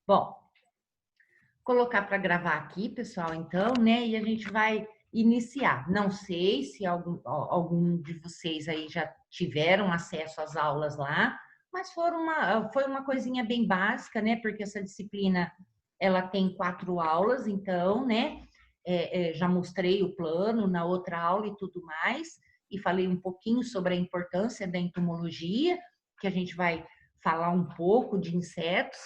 Bom, colocar para gravar aqui, pessoal, então, né? E a gente vai iniciar. Não sei se algum de vocês aí já tiveram acesso às aulas lá, mas foi uma coisinha bem básica, né? Porque essa disciplina, ela tem 4 aulas, então, né? Já mostrei o plano na outra aula e tudo mais, e falei um pouquinho sobre a importância da entomologia, que a gente vai falar um pouco de insetos,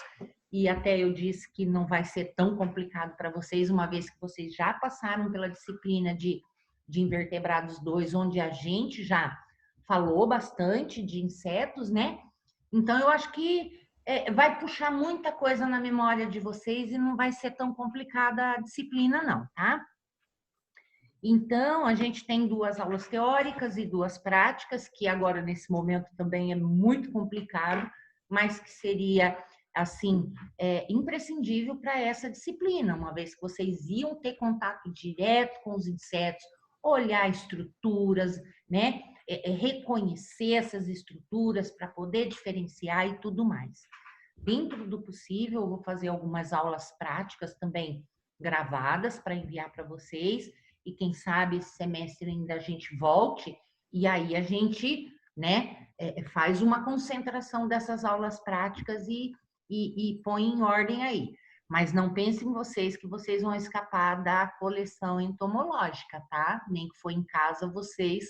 e até eu disse que não vai ser tão complicado para vocês, uma vez que vocês já passaram pela disciplina de invertebrados 2, onde a gente já falou bastante de insetos, né? Então, eu acho que vai puxar muita coisa na memória de vocês e não vai ser tão complicada a disciplina, não, tá? Então, a gente tem 2 aulas teóricas e 2 práticas, que agora, nesse momento, também é muito complicado, mas que seria, assim, imprescindível para essa disciplina, uma vez que vocês iam ter contato direto com os insetos, olhar estruturas, né? Reconhecer essas estruturas para poder diferenciar e tudo mais. Dentro do possível, eu vou fazer algumas aulas práticas também gravadas para enviar para vocês, e quem sabe esse semestre ainda a gente volte, e aí a gente, né, faz uma concentração dessas aulas práticas e põe em ordem aí. Mas não pensem vocês que vocês vão escapar da coleção entomológica, tá? Nem que for em casa, vocês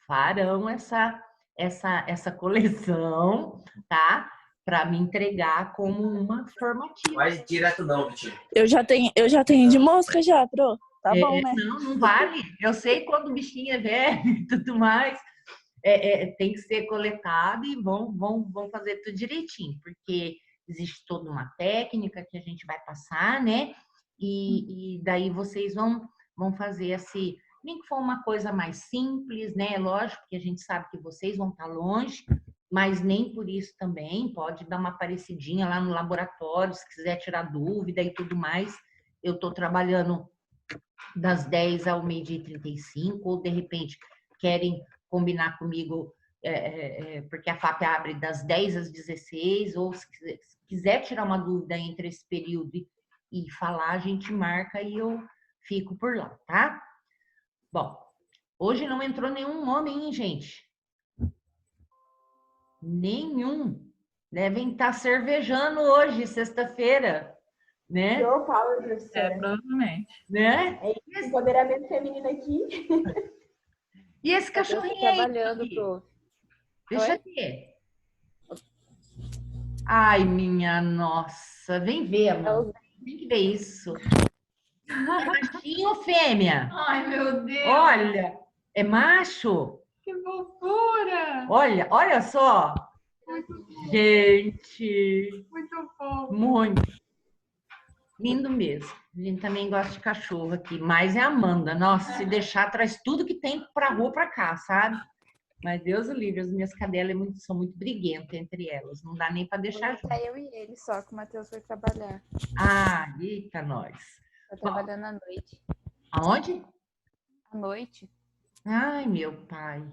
farão essa coleção, tá? Para me entregar como uma formativa. Vai direto não, Vitinho. Eu já tenho de mosca já, pro. Tá bom, né? Não vale. Eu sei quando o bichinho é velho e tudo mais, tem que ser coletado e vão fazer tudo direitinho, porque existe toda uma técnica que a gente vai passar, né? E daí vocês vão fazer assim, nem que for uma coisa mais simples, né? Lógico que a gente sabe que vocês vão estar longe, mas nem por isso também pode dar uma parecidinha lá no laboratório, se quiser tirar dúvida e tudo mais. Eu estou trabalhando das 10 ao meio-dia e 35, ou de repente querem combinar comigo, porque a FAP abre das 10 às 16, ou se quiser tirar uma dúvida entre esse período e falar, a gente marca e eu fico por lá, tá? Bom, hoje não entrou nenhum homem, hein, gente? Nenhum. Devem estar cervejando hoje, sexta-feira, né? Girl Power, professora. Provavelmente. Né? É empoderamento feminino aqui. E esse cachorrinho aí? Trabalhando, pro. Deixa eu ver. Ai, minha nossa. Vem ver, amor. Tem que ver isso. É machinho ou fêmea? Ai, meu Deus. Olha, é macho? Que fofura. Olha só. Gente. Muito fofo. Muito. Lindo mesmo. A gente também gosta de cachorro aqui, mas é a Amanda. Nossa, se deixar, traz tudo que tem pra rua pra cá, sabe? Mas Deus o livre, as minhas cadelas são muito briguentas entre elas. Não dá nem pra deixar junto. Tá eu e ele só, que o Matheus foi trabalhar. Ah, eita, nós. Tá trabalhando à noite. Aonde? À noite? Ai, meu pai.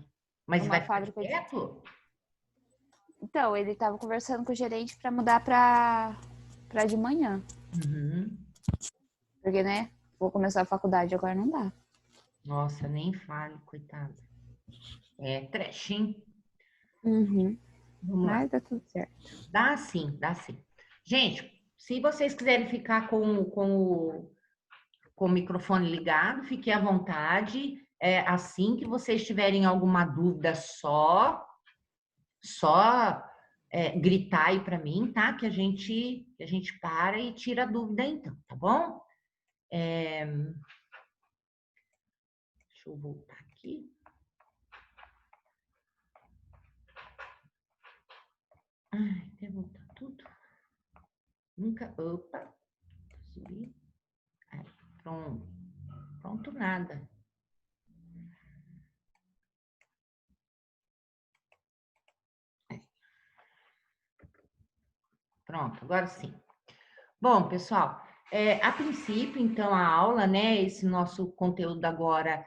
Mas Uma vai ficar fábrica de- quieto? Então, ele tava conversando com o gerente pra mudar pra de manhã. Uhum. Porque, né, vou começar a faculdade, agora não dá. Nossa, nem fale, coitado. É trash, hein? Uhum. Vamos lá. Mas dá tudo certo. Dá sim, dá sim. Gente, se vocês quiserem ficar com o microfone ligado, fiquem à vontade. Assim que vocês tiverem alguma dúvida, só gritar aí para mim, tá? Que a gente para e tira a dúvida então, tá bom? Deixa eu voltar aqui. Ai, até voltar tudo. Nunca. Opa. Subir. Aí, pronto. Pronto, nada. Pronto, agora sim. Bom, pessoal, a princípio, então, a aula, né? Esse nosso conteúdo agora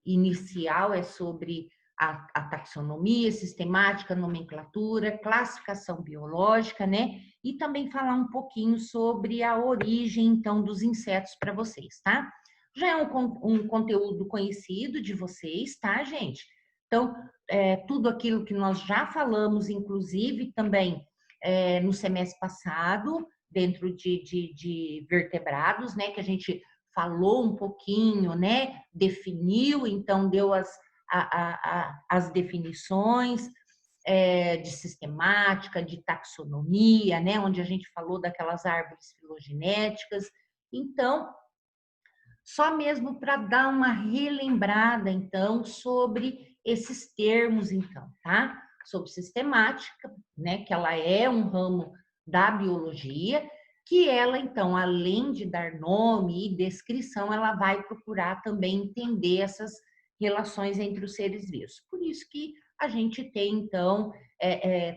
inicial é sobre a taxonomia, sistemática, nomenclatura, classificação biológica, né? E também falar um pouquinho sobre a origem, então, dos insetos para vocês, tá? Já é um conteúdo conhecido de vocês, tá, gente? Então, tudo aquilo que nós já falamos, inclusive também no semestre passado, dentro de vertebrados, né? Que a gente falou um pouquinho, né? Definiu, então deu as definições de sistemática, de taxonomia, né? Onde a gente falou daquelas árvores filogenéticas. Então, só mesmo para dar uma relembrada, então, sobre esses termos, então, tá? Sobre sistemática, né? Que ela é um ramo da biologia, que ela, então, além de dar nome e descrição, ela vai procurar também entender essas relações entre os seres vivos. Por isso que a gente tem, então,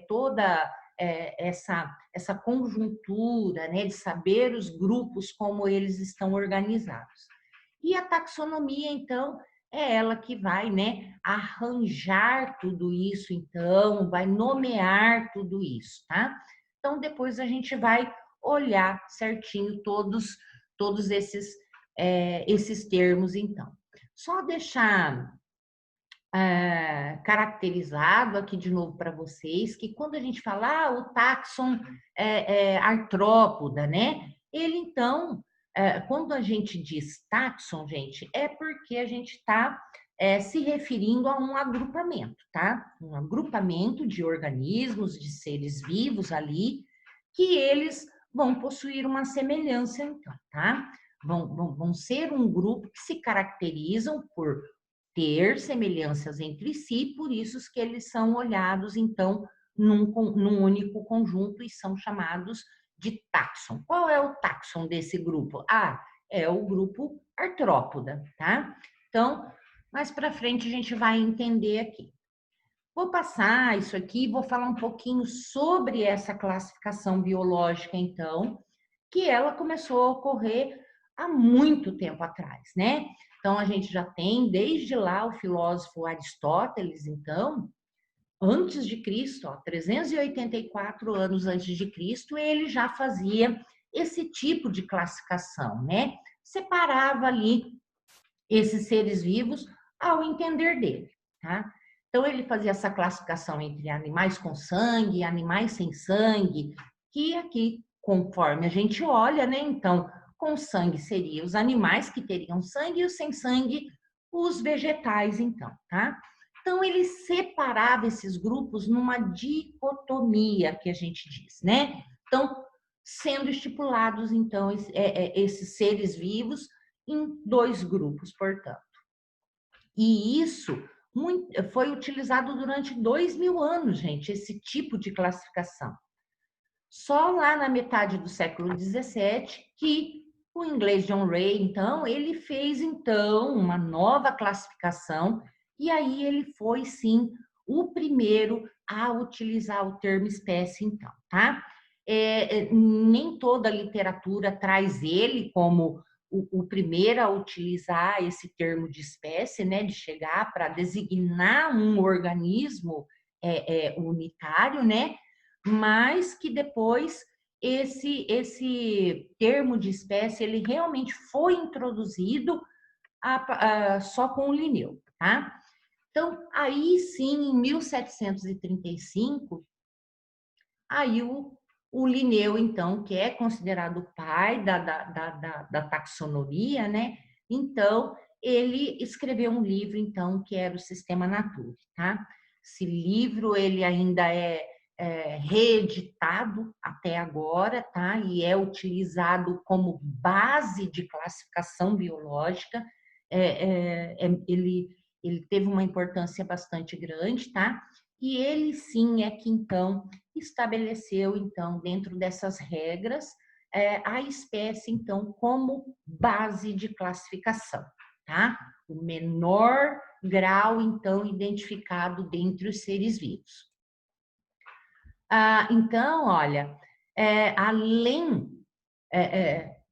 toda essa conjuntura, né, de saber os grupos, como eles estão organizados. E a taxonomia, então, é ela que vai, né, arranjar tudo isso, então, vai nomear tudo isso, tá? Então, depois a gente vai olhar certinho todos esses termos, então. Só deixar caracterizado aqui de novo para vocês que quando a gente fala o táxon artrópoda, né? Ele, então, quando a gente diz táxon, gente, é porque a gente está se referindo a um agrupamento, tá? Um agrupamento de organismos, de seres vivos ali, que eles vão possuir uma semelhança, então, tá? Vão ser um grupo que se caracterizam por ter semelhanças entre si, por isso que eles são olhados, então, num único conjunto e são chamados de táxon. Qual é o táxon desse grupo? É o grupo artrópoda, tá? Então, mais para frente a gente vai entender aqui. Vou passar isso aqui e vou falar um pouquinho sobre essa classificação biológica, então, que ela começou a ocorrer há muito tempo atrás, né? Então, a gente já tem desde lá o filósofo Aristóteles, então, antes de Cristo, 384 anos antes de Cristo, ele já fazia esse tipo de classificação, né? Separava ali esses seres vivos ao entender dele, tá? Então, ele fazia essa classificação entre animais com sangue e animais sem sangue, que aqui, conforme a gente olha, né? Então, com sangue seriam os animais que teriam sangue e os sem sangue, os vegetais, então, tá? Então, ele separava esses grupos numa dicotomia, que a gente diz, né? Então, sendo estipulados, então, esses seres vivos em dois grupos, portanto. E isso foi utilizado durante 2000 anos, gente, esse tipo de classificação. Só lá na metade do século 17 que o inglês John Ray, então, ele fez, então, uma nova classificação e aí ele foi, sim, o primeiro a utilizar o termo espécie, então, tá? Nem toda a literatura traz ele como o primeiro a utilizar esse termo de espécie, né? De chegar para designar um organismo unitário, né? Mas que depois esse termo de espécie ele realmente foi introduzido só com o Linneu, tá? Então, aí sim, em 1735, aí o Linneu, então, que é considerado o pai da taxonomia, né? Então, ele escreveu um livro, então, que era o Sistema Naturae, tá? Esse livro, ele ainda é reeditado até agora, tá? E é utilizado como base de classificação biológica. Ele teve uma importância bastante grande, tá? E ele sim é que então estabeleceu então dentro dessas regras a espécie então como base de classificação, tá? O menor grau então identificado dentre os seres vivos. Então, olha, além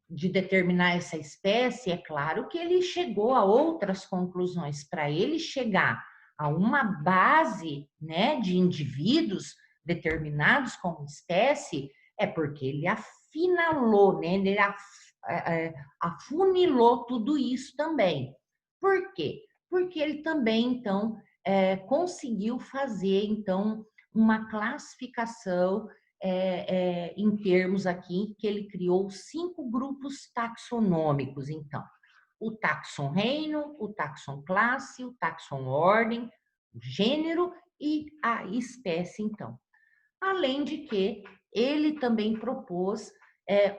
de determinar essa espécie, é claro que ele chegou a outras conclusões. Para ele chegar a uma base, né, de indivíduos determinados como espécie, é porque ele afinalou, né, ele afunilou tudo isso também. Por quê? Porque ele também, então, conseguiu fazer, então, uma classificação em termos aqui, que ele criou 5 grupos taxonômicos, então. O taxon reino, o taxon classe, o taxon ordem, o gênero e a espécie, então. Além de que ele também propôs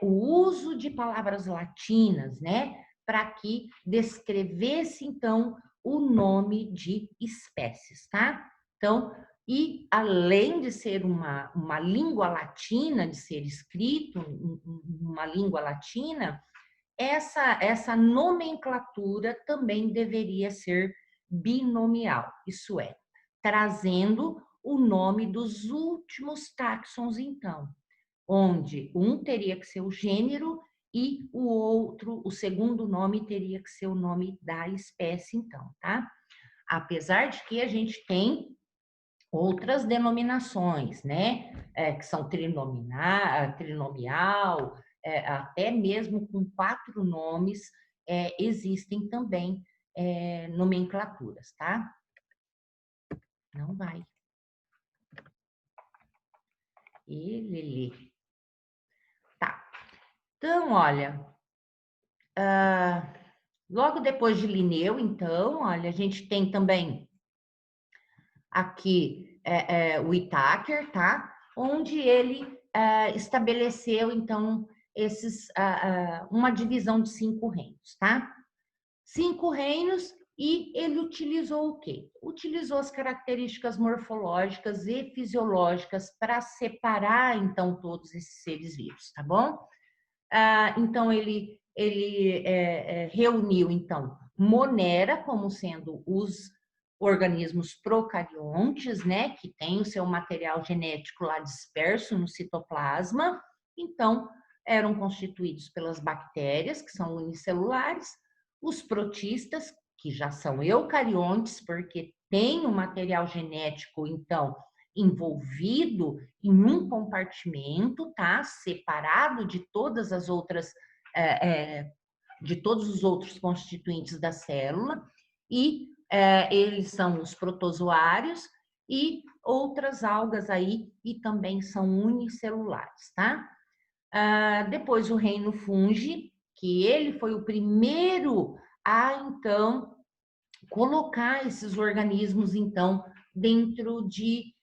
o uso de palavras latinas, né? Para que descrevesse, então, o nome de espécies, tá? Então, e além de ser uma língua latina, de ser escrito uma língua latina, essa nomenclatura também deveria ser binomial, isso é, trazendo o nome dos últimos táxons, então, onde um teria que ser o gênero e o outro, o segundo nome, teria que ser o nome da espécie, então, tá? Apesar de que a gente tem outras denominações, né? Que são trinomial, até mesmo com 4 nomes, existem também nomenclaturas, tá? Não vai. Ele. Tá. Então, olha, logo depois de Linneu, então, olha, a gente tem também aqui o Whittaker, tá? Onde ele estabeleceu, então, uma divisão de 5 reinos, tá? 5 reinos, e ele utilizou o quê? Utilizou as características morfológicas e fisiológicas para separar, então, todos esses seres vivos, tá bom? Então, ele reuniu, então, Monera como sendo os organismos procariontes, né, que tem o seu material genético lá disperso no citoplasma. Então, eram constituídos pelas bactérias, que são unicelulares, os protistas, que já são eucariontes, porque tem o material genético, então, envolvido em um compartimento, tá? Separado de todas as outras, de todos os outros constituintes da célula, e eles são os protozoários e outras algas aí, e também são unicelulares, tá? Depois o reino fungi, que ele foi o primeiro a, então, colocar esses organismos, então, dentro de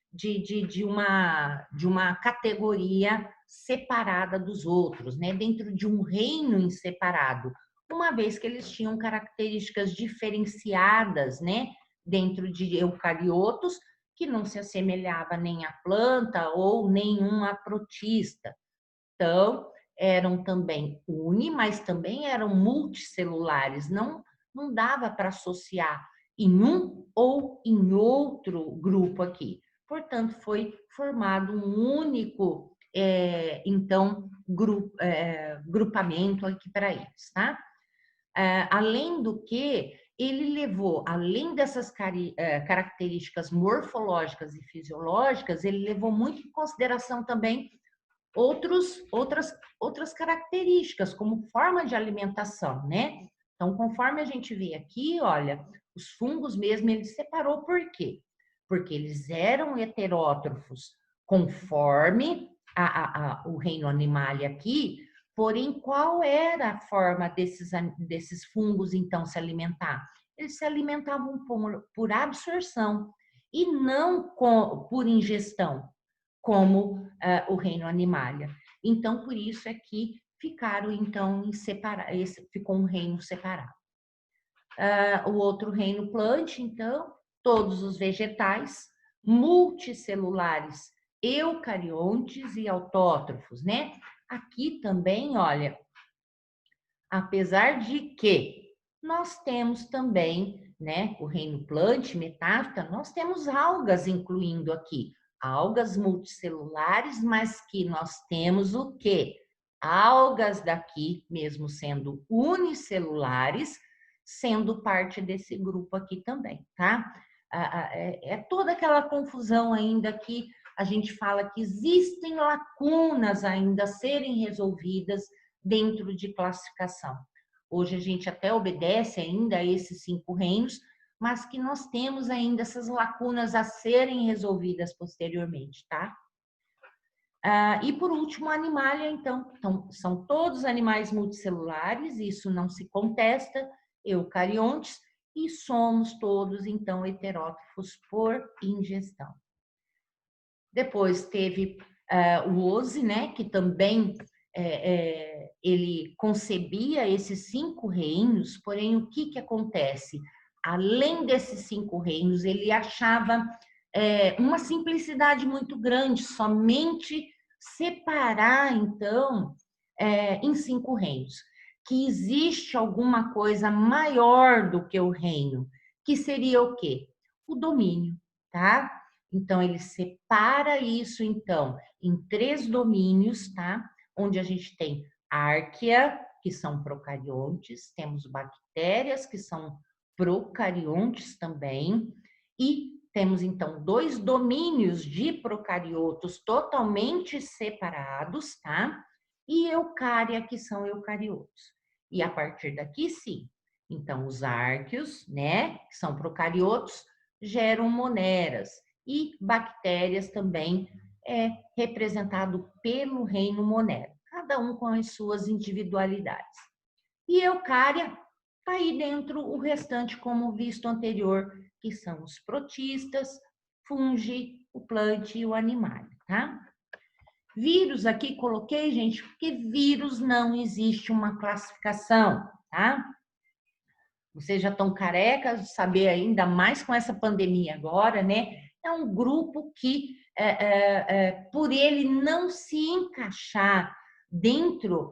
uma categoria separada dos outros, né? Dentro de um reino em separado, uma vez que eles tinham características diferenciadas, né? Dentro de eucariotos, que não se assemelhava nem à planta ou nenhum a protista. Então, eram também mas também eram multicelulares, não dava para associar em um ou em outro grupo aqui. Portanto, foi formado um único, então, grupamento aqui para eles, tá? Além do que, ele levou, além dessas características morfológicas e fisiológicas, ele levou muito em consideração também outras características, como forma de alimentação, né? Então, conforme a gente vê aqui, olha, os fungos mesmo, ele separou por quê? Porque eles eram heterótrofos conforme o reino animalia aqui, porém, qual era a forma desses fungos, então, se alimentar? Eles se alimentavam por absorção e não por ingestão, como o reino animalia. Então, por isso é que ficaram, então, ficou um reino separado. O outro reino plant, então, todos os vegetais, multicelulares, eucariontes e autótrofos, né? Aqui também, olha, apesar de que nós temos também, né, o reino plant, metáfita, nós temos algas incluindo aqui, algas multicelulares, mas que nós temos o quê? Algas daqui, mesmo sendo unicelulares, sendo parte desse grupo aqui também, tá? É toda aquela confusão ainda que a gente fala que existem lacunas ainda a serem resolvidas dentro de classificação. Hoje a gente até obedece ainda a esses 5 reinos, mas que nós temos ainda essas lacunas a serem resolvidas posteriormente, tá? E por último, a animalia, então, são todos animais multicelulares, isso não se contesta, eucariontes, e somos todos, então, heterótrofos por ingestão. Depois teve o Ozzy, né, que também ele concebia esses 5 reinos, porém, o que acontece? Além desses 5 reinos, ele achava uma simplicidade muito grande, somente separar, então, em 5 reinos, que existe alguma coisa maior do que o reino, que seria o quê? O domínio, tá? Então, ele separa isso, então, em 3 domínios, tá? Onde a gente tem árquea, que são procariontes, temos bactérias, que são procariontes também, e temos, então, 2 domínios de procariotos totalmente separados, tá? E eucária, que são eucariotos. E a partir daqui, sim. Então, os árqueos, né, que são procariotos, geram moneras. E bactérias também representado pelo reino monero. Cada um com as suas individualidades. E eucária, está aí dentro o restante, como visto anterior, que são os protistas, fungi, o plant e o animal, tá? Vírus aqui coloquei, gente, porque vírus não existe uma classificação, tá? Vocês já estão carecas de saber, ainda mais com essa pandemia agora, né? É um grupo que, por ele não se encaixar dentro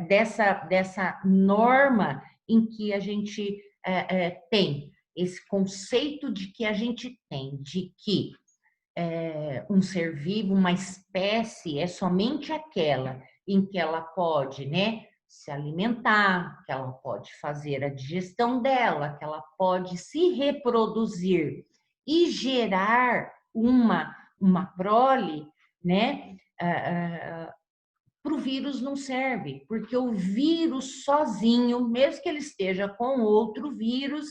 dessa norma em que a gente tem esse conceito de que a gente tem, de que um ser vivo, uma espécie, é somente aquela em que ela pode, né, se alimentar, que ela pode fazer a digestão dela, que ela pode se reproduzir e gerar uma prole, né? Para o vírus não serve, porque o vírus sozinho, mesmo que ele esteja com outro vírus,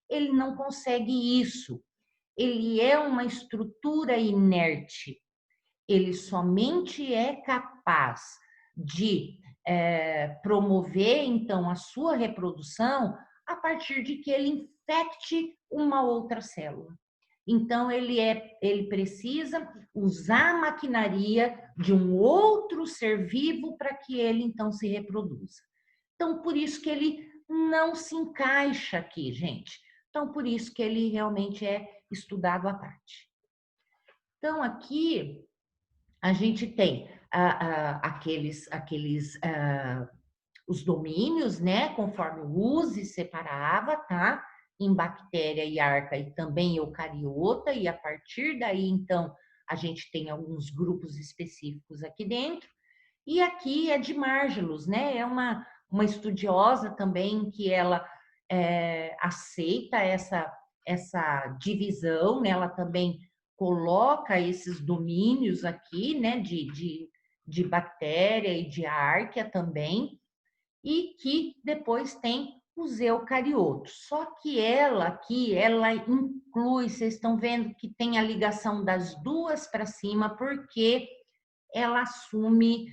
ele não consegue isso. Ele é uma estrutura inerte. Ele somente é capaz de promover, então, a sua reprodução a partir de que ele infecte uma outra célula. Então, ele precisa usar a maquinaria de um outro ser vivo para que ele, então, se reproduza. Então, por isso que ele não se encaixa aqui, gente. Então, por isso que ele realmente é estudado à parte. Então, aqui a gente tem os domínios, né? Conforme o Use separava, tá? Em bactéria e arca e também eucariota, e a partir daí, então, a gente tem alguns grupos específicos aqui dentro. E aqui é de Margelus, né? É uma estudiosa também que ela aceita essa divisão, né? Ela também coloca esses domínios aqui, né? De bactéria e de árquea também, e que depois tem os eucariotos. Só que ela aqui, ela inclui, vocês estão vendo que tem a ligação das duas para cima, porque ela assume,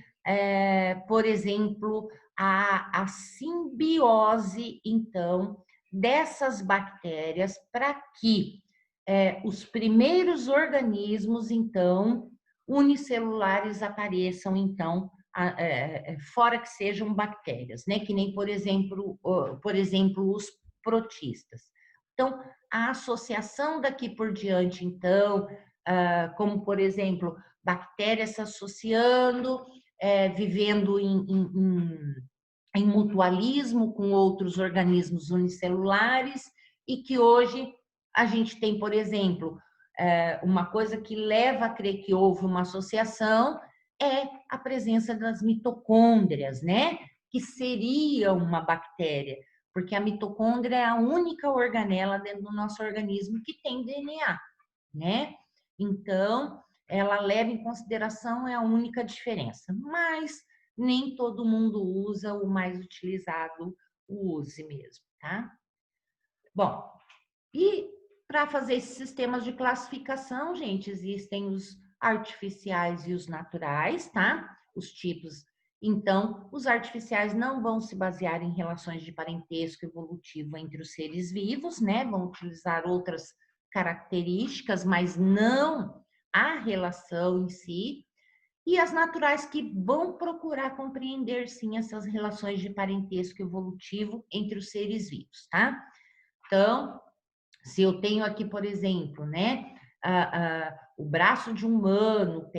por exemplo, a simbiose, então, dessas bactérias para que os primeiros organismos, então, unicelulares apareçam, então, fora que sejam bactérias, né? Que nem, por exemplo, os protistas. Então, a associação daqui por diante, então, como, por exemplo, bactérias se associando, vivendo em mutualismo com outros organismos unicelulares, e que hoje a gente tem, por exemplo, uma coisa que leva a crer que houve uma associação é a presença das mitocôndrias, né? Que seria uma bactéria, porque a mitocôndria é a única organela dentro do nosso organismo que tem DNA, né? Então, ela leva em consideração, é a única diferença, mas nem todo mundo usa, o mais utilizado, o use mesmo, tá? Bom, e para fazer esses sistemas de classificação, gente, existem os artificiais e os naturais, tá? Os tipos. Então, os artificiais não vão se basear em relações de parentesco evolutivo entre os seres vivos, né? Vão utilizar outras características, mas não a relação em si. E as naturais que vão procurar compreender, sim, essas relações de parentesco evolutivo entre os seres vivos, tá? Então, se eu tenho aqui, por exemplo, né, o braço de um humano,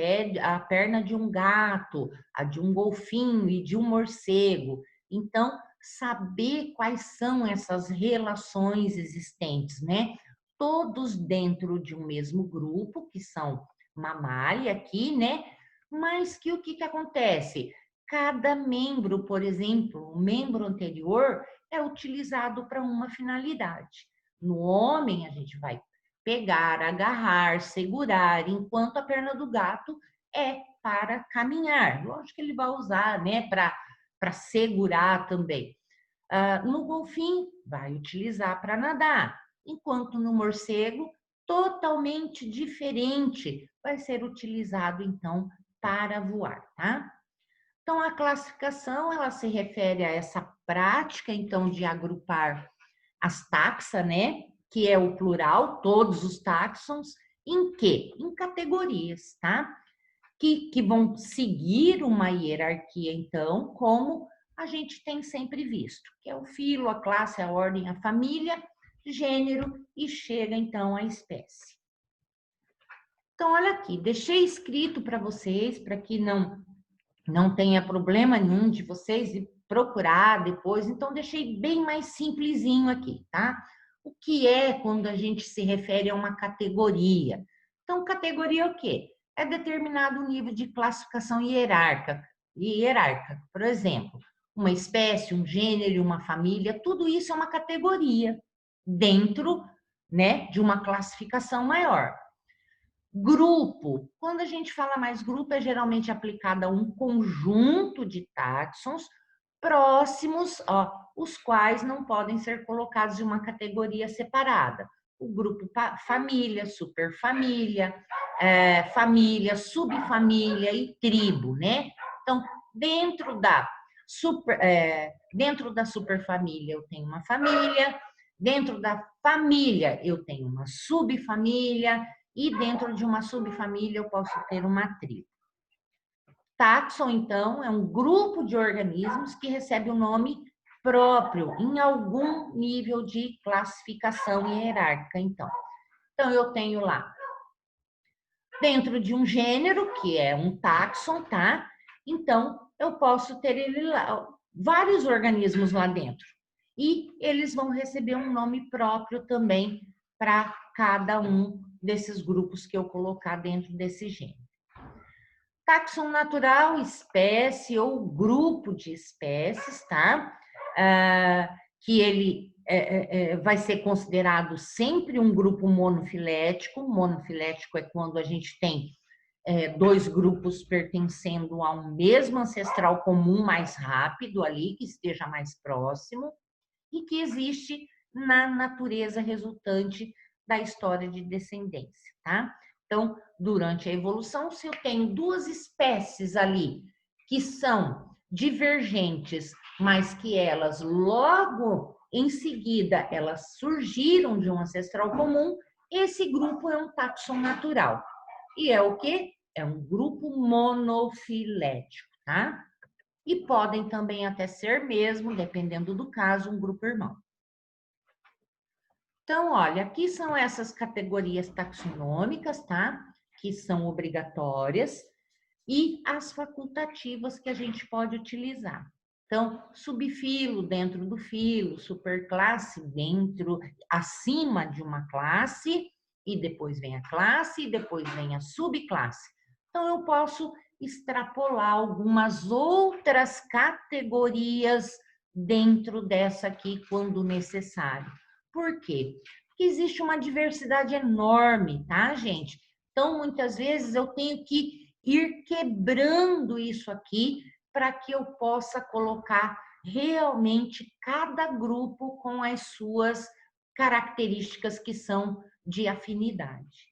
a perna de um gato, a de um golfinho e de um morcego. Então, saber quais são essas relações existentes, né? Todos dentro de um mesmo grupo, que são mamália aqui, né? Mas que o que acontece? Cada membro, por exemplo, o membro anterior é utilizado para uma finalidade. No homem, a gente vai pegar, agarrar, segurar, enquanto a perna do gato é para caminhar. Lógico que ele vai usar, né, para segurar também. No golfinho, vai utilizar para nadar, enquanto no morcego, totalmente diferente, vai ser utilizado, então, para voar, tá? Então, a classificação, ela se refere a essa prática, então, de agrupar as taxa, né? Que é o plural, todos os táxons, em quê? Em categorias, tá? Que vão seguir uma hierarquia, então, como a gente tem sempre visto, que é o filo, a classe, a ordem, a família, gênero e chega, então, à espécie. Então, olha aqui, deixei escrito para vocês, para que não tenha problema nenhum de vocês ir procurar depois, então deixei bem mais simplesinho aqui, tá? O que é quando a gente se refere a uma categoria? Então, categoria é o quê? É determinado nível de classificação hierárquica. Por exemplo, uma espécie, um gênero, uma família, tudo isso é uma categoria dentro, né, de uma classificação maior. Grupo, quando a gente fala mais grupo, é geralmente aplicado a um conjunto de táxons próximos, ó, os quais não podem ser colocados em uma categoria separada. O grupo família, superfamília, família, subfamília e tribo, né? Então, dentro da superfamília eu tenho uma família, dentro da família eu tenho uma subfamília, e dentro de uma subfamília eu posso ter uma tribo. Táxon, então, é um grupo de organismos que recebe um nome próprio em algum nível de classificação hierárquica, então. Então, eu tenho lá, dentro de um gênero, que é um táxon, tá? Então, eu posso ter ele lá, vários organismos lá dentro. E eles vão receber um nome próprio também para cada um desses grupos que eu colocar dentro desse gênero. Táxon natural, espécie ou grupo de espécies, tá? Que ele vai ser considerado sempre um grupo monofilético. Monofilético é quando a gente tem dois grupos pertencendo a um mesmo ancestral comum mais rápido ali, que esteja mais próximo, e que existe na natureza resultante da história de descendência, tá? Então, durante a evolução, se eu tenho duas espécies ali que são divergentes, mas que elas logo em seguida elas surgiram de um ancestral comum, esse grupo é um táxon natural. E é o quê? É um grupo monofilético, tá? E podem também até ser mesmo, dependendo do caso, um grupo irmão. Então, olha, aqui são essas categorias taxonômicas, tá? Que são obrigatórias e as facultativas que a gente pode utilizar. Então, subfilo dentro do filo, superclasse dentro, acima de uma classe, e depois vem a classe, e depois vem a subclasse. Então, eu posso extrapolar algumas outras categorias dentro dessa aqui quando necessário. Por quê? Porque existe uma diversidade enorme, tá, gente? Então, muitas vezes eu tenho que ir quebrando isso aqui para que eu possa colocar realmente cada grupo com as suas características que são de afinidade.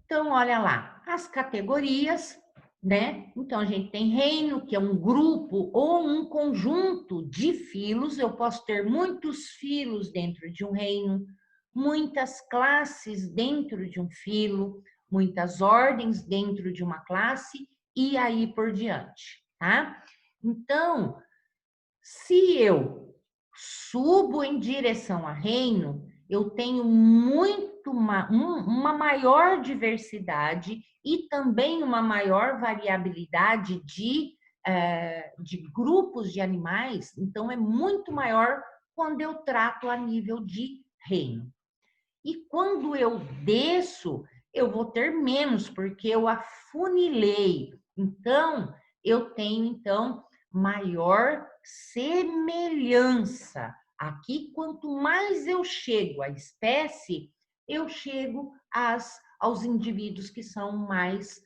Então, olha lá, as categorias, né? Então, a gente tem reino, que é um grupo ou um conjunto de filos. Eu posso ter muitos filos dentro de um reino, muitas classes dentro de um filo, muitas ordens dentro de uma classe e aí por diante, tá? Então, se eu subo em direção a reino, eu tenho uma maior diversidade e também uma maior variabilidade de grupos de animais, então é muito maior quando eu trato a nível de reino. E quando eu desço, eu vou ter menos, porque eu afunilei. Então, eu tenho, então, maior semelhança. Aqui, quanto mais eu chego à espécie, eu chego aos indivíduos que são mais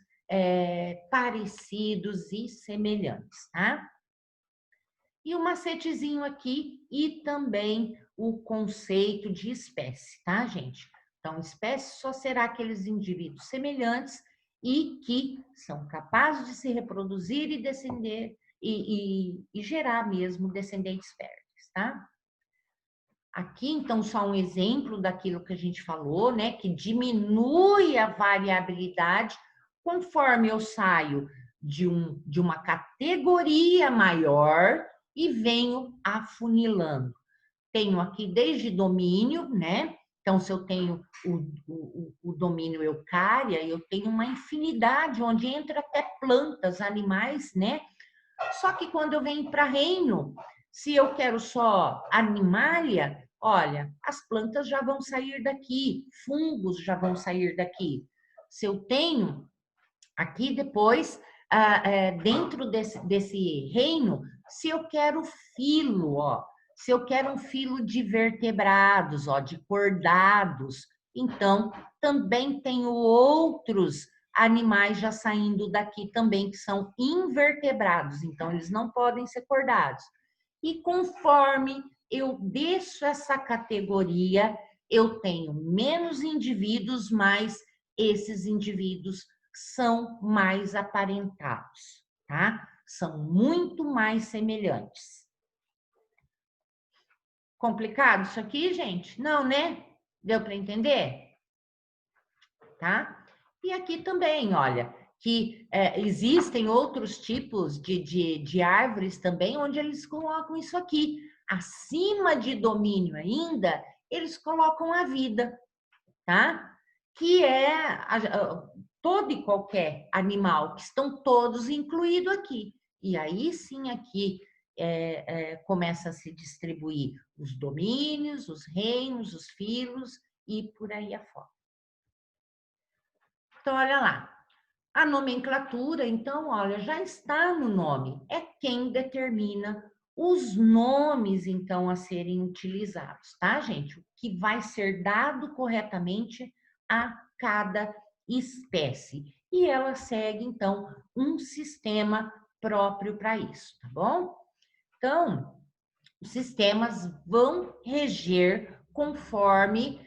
parecidos e semelhantes, tá? E o macetezinho aqui e também o conceito de espécie, tá, gente? Então, espécie só será aqueles indivíduos semelhantes e que são capazes de se reproduzir e descender e gerar mesmo descendentes férteis, tá? Aqui, então, só um exemplo daquilo que a gente falou, né? Que diminui a variabilidade conforme eu saio de uma categoria maior e venho afunilando. Tenho aqui desde domínio, né? Então, se eu tenho o domínio Eucária, eu tenho uma infinidade, onde entra até plantas, animais, né? Só que quando eu venho para reino, se eu quero só animália, olha, as plantas já vão sair daqui, fungos já vão sair daqui. Se eu tenho aqui depois, dentro desse reino, se eu quero filo, ó, se eu quero um filo de vertebrados, ó, de cordados, então também tenho outros animais já saindo daqui também que são invertebrados, então eles não podem ser cordados. E conforme eu desço essa categoria, eu tenho menos indivíduos, mas esses indivíduos são mais aparentados, tá? São muito mais semelhantes. Complicado isso aqui, gente? Não, né? Deu para entender? Tá? E aqui também, olha, que existem outros tipos de árvores também, onde eles colocam isso aqui. Acima de domínio ainda, eles colocam a vida, tá? Que é todo e qualquer animal, que estão todos incluídos aqui. E aí sim aqui começa a se distribuir os domínios, os reinos, os filos e por aí afora. Então, olha lá. A nomenclatura, então, olha, já está no nome. É quem determina os nomes, então, a serem utilizados, tá, gente? O que vai ser dado corretamente a cada espécie. E ela segue, então, um sistema próprio para isso, tá bom? Então, os sistemas vão reger conforme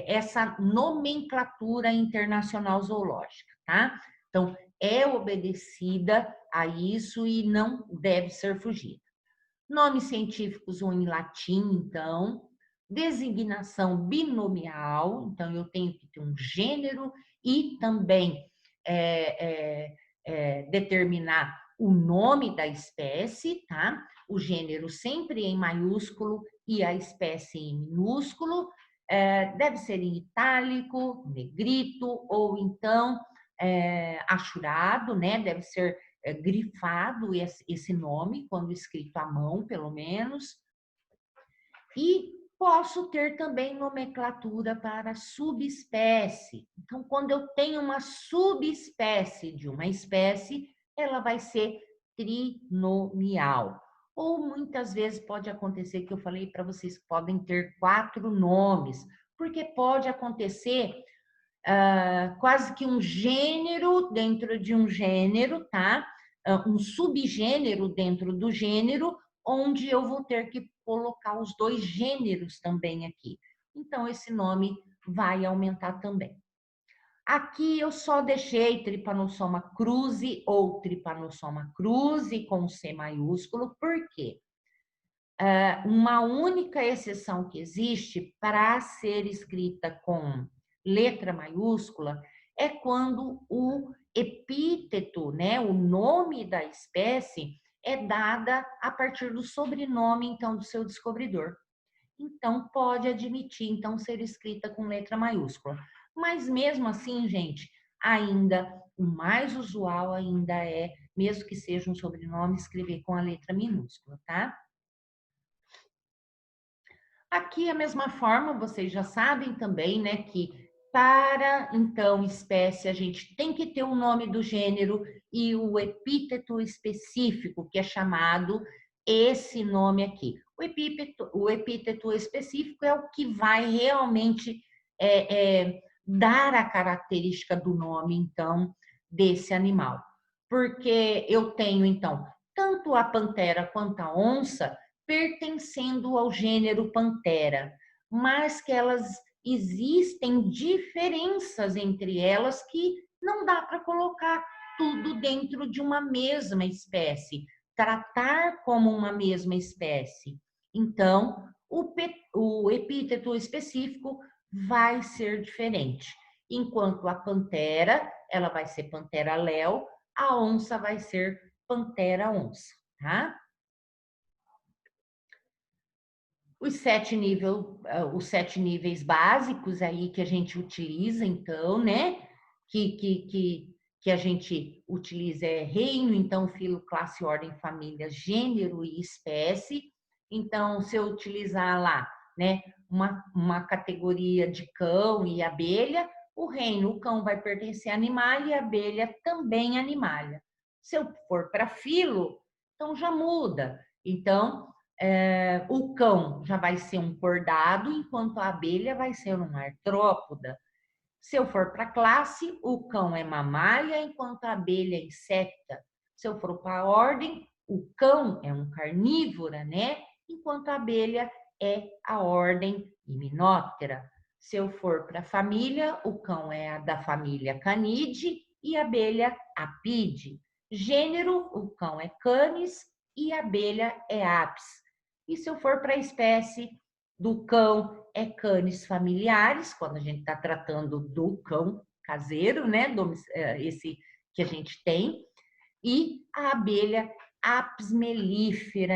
essa nomenclatura internacional zoológica, tá? Então, é obedecida a isso e não deve ser fugida. Nomes científicos ou em latim, então, designação binomial, então eu tenho que ter um gênero e também determinar o nome da espécie, tá? O gênero sempre em maiúsculo e a espécie em minúsculo, deve ser em itálico, negrito ou então achurado, né? Deve ser grifado esse nome, quando escrito à mão, pelo menos. E posso ter também nomenclatura para subespécie. Então, quando eu tenho uma subespécie de uma espécie, ela vai ser trinomial. Ou muitas vezes pode acontecer que eu falei para vocês que podem ter 4 nomes, porque pode acontecer quase que um gênero dentro de um gênero, tá? Um subgênero dentro do gênero, onde eu vou ter que colocar os 2 gêneros também aqui. Então, esse nome vai aumentar também. Aqui eu só deixei Trypanosoma cruzi ou Trypanosoma cruzi com C maiúsculo, por quê? Uma única exceção que existe para ser escrita com letra maiúscula é quando o epíteto, né, o nome da espécie, é dada a partir do sobrenome, então, do seu descobridor. Então, pode admitir, então, ser escrita com letra maiúscula. Mas mesmo assim, gente, ainda o mais usual ainda é, mesmo que seja um sobrenome, escrever com a letra minúscula, tá? Aqui a mesma forma, vocês já sabem também, né, que para, então, espécie, a gente tem que ter o nome do gênero e o epíteto específico, que é chamado esse nome aqui. O epíteto específico é o que vai realmente dar a característica do nome, então, desse animal. Porque eu tenho, então, tanto a pantera quanto a onça pertencendo ao gênero Panthera, mas que elas existem diferenças entre elas que não dá para colocar tudo dentro de uma mesma espécie, tratar como uma mesma espécie. Então, o epíteto específico vai ser diferente. Enquanto a pantera, ela vai ser Panthera leo, a onça vai ser Panthera onça, tá? Os 7 níveis básicos aí que a gente utiliza, então, né? Que a gente utiliza é reino, então, filo, classe, ordem, família, gênero e espécie. Então, se eu utilizar lá, né, uma categoria de cão e abelha, o reino, o cão vai pertencer a animal e a abelha também animalia. Se eu for para filo, então já muda. Então, o cão já vai ser um cordado, enquanto a abelha vai ser uma artrópoda. Se eu for para a classe, o cão é mamália, enquanto a abelha é insecta. Se eu for para a ordem, o cão é um carnívora, né? Enquanto a abelha é a ordem Hymenoptera. Se eu for para a família, o cão é a da família Canidae e a abelha Apidae. Gênero, o cão é Canis e a abelha é Apis. E se eu for para a espécie do cão, é Canis familiares, quando a gente está tratando do cão caseiro, né? Esse que a gente tem. E a abelha Apis mellifera,